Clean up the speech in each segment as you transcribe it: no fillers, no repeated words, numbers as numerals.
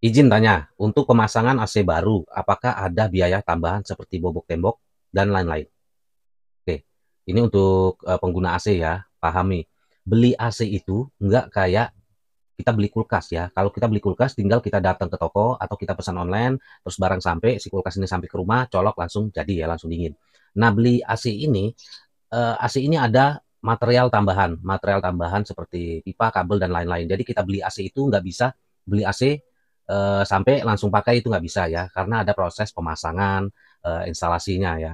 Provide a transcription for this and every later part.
Izin tanya, untuk pemasangan AC baru, apakah ada biaya tambahan seperti bobok tembok dan lain-lain? Oke, ini untuk pengguna AC ya, pahami. Beli AC itu nggak kayak kita beli kulkas ya. Kalau kita beli kulkas, tinggal kita datang ke toko atau kita pesan online, terus barang sampai, si kulkas ini sampai ke rumah, colok langsung jadi ya, langsung dingin. Nah, beli AC ini ada material tambahan seperti pipa, kabel dan lain-lain. Jadi kita beli AC itu nggak bisa beli AC sampai langsung pakai itu nggak bisa ya, karena ada proses pemasangan instalasinya ya.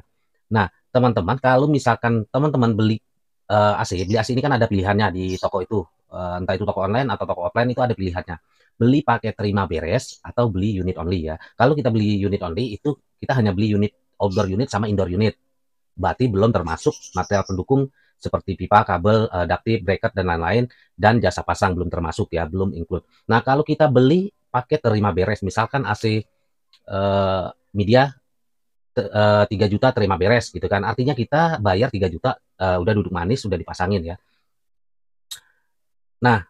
Nah, teman-teman, kalau misalkan teman-teman beli AC ini kan ada pilihannya di toko itu, entah itu toko online atau toko offline itu ada pilihannya. Beli pakai terima beres atau beli unit only ya. Kalau kita beli unit only itu kita hanya beli unit outdoor unit sama indoor unit. Berarti belum termasuk material pendukung seperti pipa, kabel, ductip, bracket dan lain-lain, dan jasa pasang belum termasuk ya, belum include. Nah, kalau kita beli paket terima beres, misalkan AC media 3 juta terima beres gitu kan. Artinya kita bayar 3 juta udah duduk manis, sudah dipasangin ya. Nah,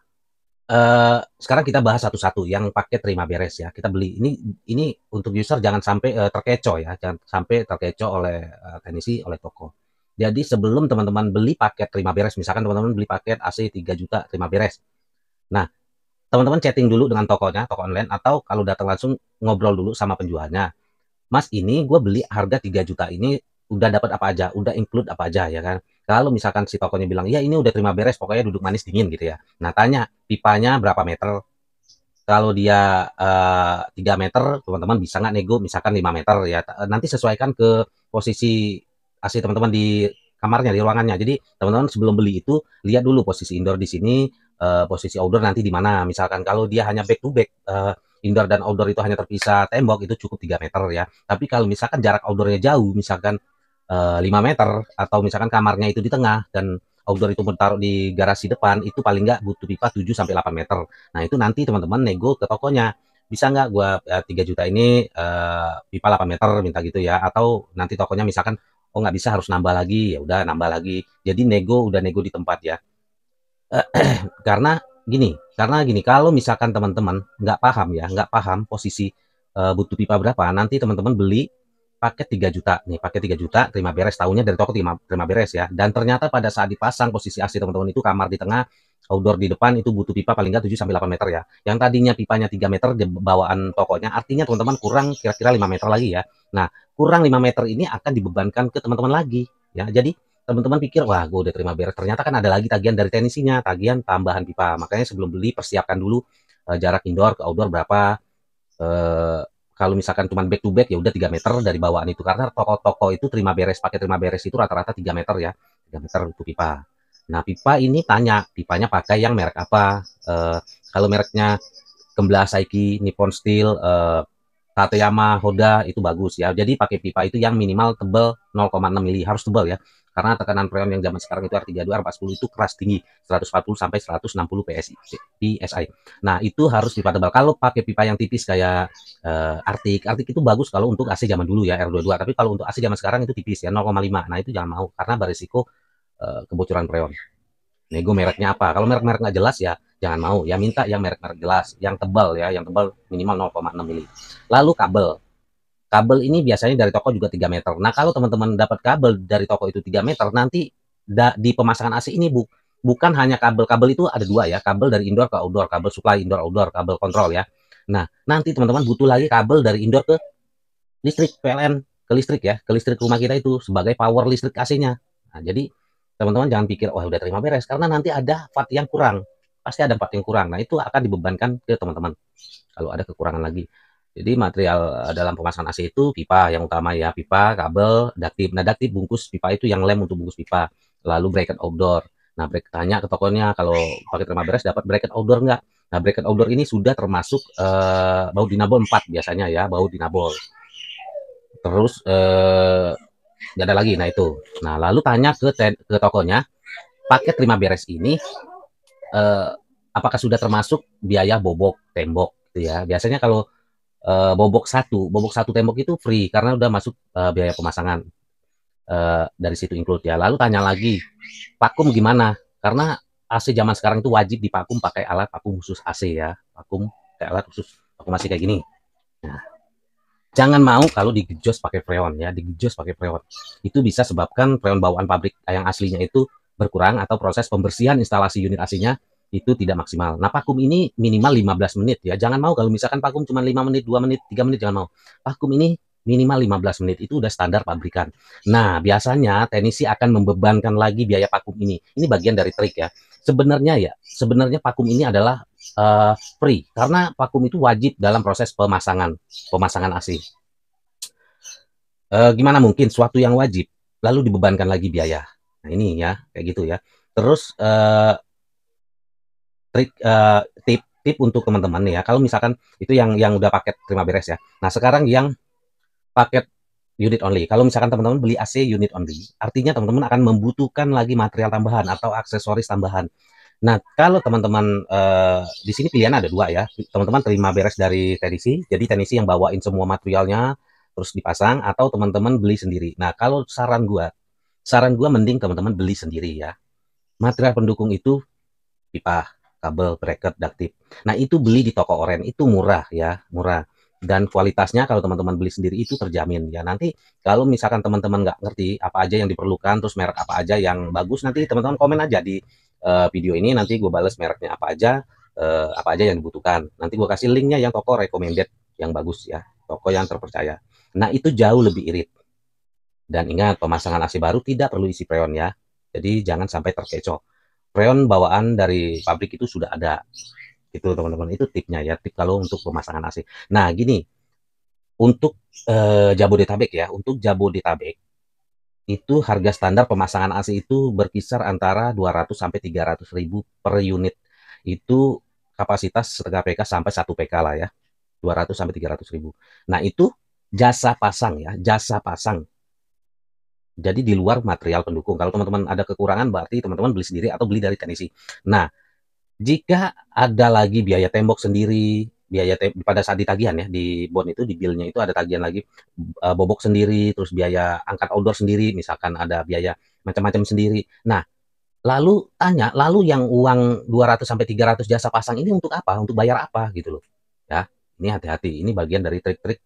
sekarang kita bahas satu-satu yang paket terima beres ya. Kita beli ini untuk user jangan sampai terkecoh ya, jangan sampai terkecoh oleh teknisi, oleh toko. Jadi sebelum teman-teman beli paket terima beres, misalkan teman-teman beli paket AC 3 juta terima beres. Nah, teman-teman chatting dulu dengan tokonya, toko online, atau kalau datang langsung ngobrol dulu sama penjualnya. Mas, ini gue beli harga 3 juta ini udah dapat apa aja, udah include apa aja ya kan. Kalau misalkan si tokonya bilang, ya ini udah terima beres, pokoknya duduk manis dingin gitu ya. Nah, tanya pipanya berapa meter. Kalau dia 3 meter, teman-teman bisa nggak nego misalkan 5 meter ya. Nanti sesuaikan ke posisi AC teman-teman di kamarnya, di ruangannya. Jadi teman-teman sebelum beli itu lihat dulu posisi indoor di sini, posisi outdoor nanti di mana. Misalkan kalau dia hanya back to back, indoor dan outdoor itu hanya terpisah tembok, itu cukup 3 meter ya. Tapi kalau misalkan jarak outdoornya jauh, misalkan 5 meter, atau misalkan kamarnya itu di tengah dan outdoor itu taruh di garasi depan, itu paling nggak butuh pipa 7 sampai 8 meter. Nah, itu nanti teman-teman nego ke tokonya. Bisa nggak gua 3 juta ini pipa 8 meter minta gitu ya. Atau nanti tokonya misalkan oh nggak bisa harus nambah lagi, ya udah nambah lagi. Jadi udah nego di tempat ya. Karena gini, kalau misalkan teman-teman nggak paham ya, nggak paham posisi butuh pipa berapa, nanti teman-teman beli paket 3 juta nih, paket 3 juta terima beres, tahunya dari toko terima beres ya, dan ternyata pada saat dipasang posisi AC teman-teman itu kamar di tengah, outdoor di depan, itu butuh pipa paling nggak 7 sampai 8 meter ya, yang tadinya pipanya 3 meter di bawaan tokonya, artinya teman-teman kurang kira-kira 5 meter lagi ya. Nah, kurang 5 meter ini akan dibebankan ke teman-teman lagi ya. Jadi teman-teman pikir, wah gue udah terima beres, ternyata kan ada lagi tagihan dari teknisinya, tagihan tambahan pipa. Makanya sebelum beli persiapkan dulu jarak indoor ke outdoor berapa. eh, Kalau misalkan cuma back to back ya udah 3 meter dari bawaan itu, karena toko-toko itu terima beres, pakai terima beres itu rata-rata 3 meter ya, 3 meter untuk pipa. Nah, pipa ini tanya pipanya pakai yang merek apa. Kalau mereknya Gembla, Saiki, Nippon Steel, Tateyama, Hoda itu bagus ya. Jadi pakai pipa itu yang minimal tebal 0,6 mili, harus tebal ya. Karena tekanan freon yang zaman sekarang itu R32, R40 itu keras tinggi, 140 sampai 160 PSI. Nah, itu harus pipa tebal. Kalau pakai pipa yang tipis kayak Arctic itu bagus kalau untuk AC zaman dulu ya, R22. Tapi kalau untuk AC zaman sekarang itu tipis ya, 0,5. Nah, itu jangan mau karena berisiko kebocoran freon. Nego mereknya apa? Kalau merek-merek nggak jelas ya jangan mau. Ya minta yang merek-merek jelas, yang tebal ya, yang tebal minimal 0,6 mili. Lalu kabel. Kabel ini biasanya dari toko juga 3 meter. Nah, kalau teman-teman dapat kabel dari toko itu 3 meter, nanti di pemasangan AC ini bukan hanya kabel-kabel itu ada dua ya, kabel dari indoor ke outdoor, kabel supply indoor outdoor, kabel kontrol ya. Nah, nanti teman-teman butuh lagi kabel dari indoor ke listrik PLN, ke listrik ya, ke listrik rumah kita itu sebagai power listrik AC-nya. Nah, jadi teman-teman jangan pikir wah udah terima beres, karena nanti ada part yang kurang. Pasti ada part yang kurang. Nah, itu akan dibebankan ke teman-teman kalau ada kekurangan lagi. Jadi material dalam pemasangan AC itu pipa yang utama ya, pipa, kabel, daktip. Nah, daktip bungkus pipa itu yang lem untuk bungkus pipa. Lalu bracket outdoor. Nah, tanya ke tokonya kalau pakai terima beres dapat bracket outdoor nggak? Nah, bracket outdoor ini sudah termasuk baut dinabol 4 biasanya ya, baut dinabol. Terus nggak ada lagi. Nah, itu. Nah, lalu tanya ke tokonya, paket terima beres ini apakah sudah termasuk biaya bobok tembok gitu ya. Biasanya kalau bobok satu tembok itu free karena udah masuk biaya pemasangan dari situ include ya. Lalu tanya lagi, vakum gimana? Karena AC zaman sekarang itu wajib divakum pakai alat vakum khusus AC ya, vakum pakai alat khusus Vakum AC kayak gini. Nah, jangan mau kalau digejos pakai freon ya, digejos pakai freon. Itu bisa sebabkan freon bawaan pabrik yang aslinya itu berkurang atau proses pembersihan instalasi unit AC-nya itu tidak maksimal. Nah, vakum ini minimal 15 menit ya. Jangan mau kalau misalkan vakum cuma 5 menit, 2 menit, 3 menit, jangan mau. Vakum ini minimal 15 menit, itu udah standar pabrikan. Nah, biasanya teknisi akan membebankan lagi biaya vakum ini. Ini bagian dari trik ya. Sebenarnya vakum ini adalah free karena vakum itu wajib dalam proses pemasangan AC. Gimana mungkin suatu yang wajib lalu dibebankan lagi biaya? Nah ini ya kayak gitu ya. Terus tip untuk teman-teman ya. Kalau misalkan itu yang udah paket terima beres ya. Nah sekarang yang paket unit only. Kalau misalkan teman-teman beli AC unit only, artinya teman-teman akan membutuhkan lagi material tambahan atau aksesoris tambahan. Nah, kalau teman-teman di sini pilihan ada dua ya. Teman-teman terima beres dari teknisi, jadi teknisi yang bawain semua materialnya terus dipasang, atau teman-teman beli sendiri. Nah, kalau saran gua mending teman-teman beli sendiri ya. Material pendukung itu pipa, kabel, bracket, ductip. Nah, itu beli di toko oren itu murah ya, murah. Dan kualitasnya kalau teman-teman beli sendiri itu terjamin ya. Nanti kalau misalkan teman-teman nggak ngerti apa aja yang diperlukan, terus merek apa aja yang bagus, nanti teman-teman komen aja di video ini, nanti gue bales mereknya apa aja yang dibutuhkan. Nanti gue kasih linknya yang toko recommended yang bagus ya, toko yang terpercaya. Nah itu jauh lebih irit. Dan ingat, pemasangan AC baru tidak perlu isi freon ya. Jadi jangan sampai terkecoh. Freon bawaan dari pabrik itu sudah ada. Itu teman-teman, itu tipnya ya, tip kalau untuk pemasangan AC. Nah gini, untuk Jabodetabek ya, untuk Jabodetabek itu harga standar pemasangan AC itu berkisar antara 200 sampai 300 ribu per unit. Itu kapasitas setengah PK sampai 1 PK lah ya. 200 sampai 300 ribu. Nah itu jasa pasang ya, jasa pasang. Jadi di luar material pendukung. Kalau teman-teman ada kekurangan berarti teman-teman beli sendiri atau beli dari teknisi. Nah, jika ada lagi biaya tembok sendiri, pada saat ditagihan ya, di bon itu, di bill-nya itu ada tagihan lagi, bobok sendiri, terus biaya angkat outdoor sendiri, misalkan ada biaya macam-macam sendiri. Nah, lalu tanya, lalu yang uang 200 sampai 300 jasa pasang ini untuk apa? Untuk bayar apa gitu loh. Ya, ini hati-hati. Ini bagian dari trik-trik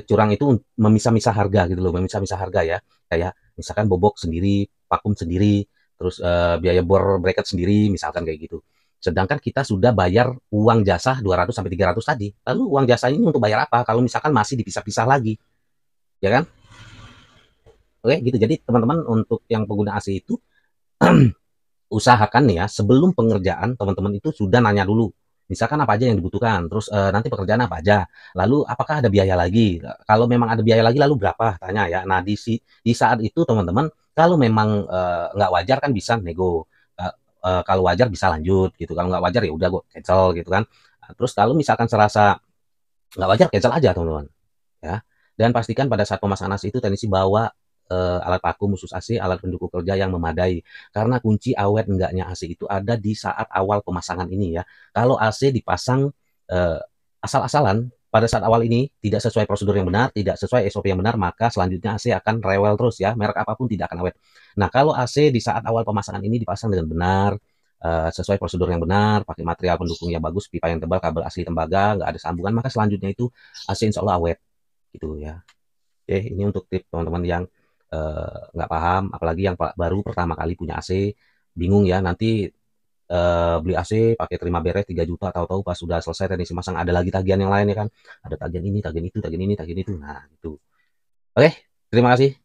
curang itu, memisah-misah harga gitu loh, memisah-misah harga ya. Kayak misalkan bobok sendiri, vakum sendiri, terus biaya bor bracket sendiri, misalkan kayak gitu. Sedangkan kita sudah bayar uang jasa 200 sampai 300 tadi. Lalu uang jasa ini untuk bayar apa? Kalau misalkan masih dipisah-pisah lagi, ya kan? Oke, gitu. Jadi teman-teman untuk yang pengguna AC itu usahakan nih ya, sebelum pengerjaan teman-teman itu sudah nanya dulu. Misalkan apa aja yang dibutuhkan, terus nanti pekerjaan apa aja, lalu apakah ada biaya lagi? Kalau memang ada biaya lagi, lalu berapa? Tanya ya. Nah di saat itu teman-teman, kalau memang nggak wajar kan bisa nego. Kalau wajar bisa lanjut gitu. Kalau nggak wajar ya udah gue cancel gitu kan. Nah, terus kalau misalkan serasa nggak wajar, cancel aja teman-teman. Ya. Dan pastikan pada saat pemasangan AC itu teknisi bawa alat vakum khusus AC, alat pendukung kerja yang memadai. Karena kunci awet enggaknya AC itu ada di saat awal pemasangan ini ya. Kalau AC dipasang asal-asalan pada saat awal ini tidak sesuai prosedur yang benar, tidak sesuai SOP yang benar, maka selanjutnya AC akan rewel terus ya. Merek apapun tidak akan awet. Nah, kalau AC di saat awal pemasangan ini dipasang dengan benar, sesuai prosedur yang benar, pakai material pendukung yang bagus, pipa yang tebal, kabel asli tembaga, nggak ada sambungan, maka selanjutnya itu AC insya Allah awet gitu ya. Oke, ini untuk tip teman-teman yang nggak paham, apalagi yang baru pertama kali punya AC, bingung ya, nanti beli AC pakai terima beres 3 juta, tahu-tahu pas sudah selesai teknisi masang ada lagi tagihan yang lain ya kan, ada tagihan ini, tagihan itu, tagihan ini, tagihan itu. Nah, itu. Oke, terima kasih.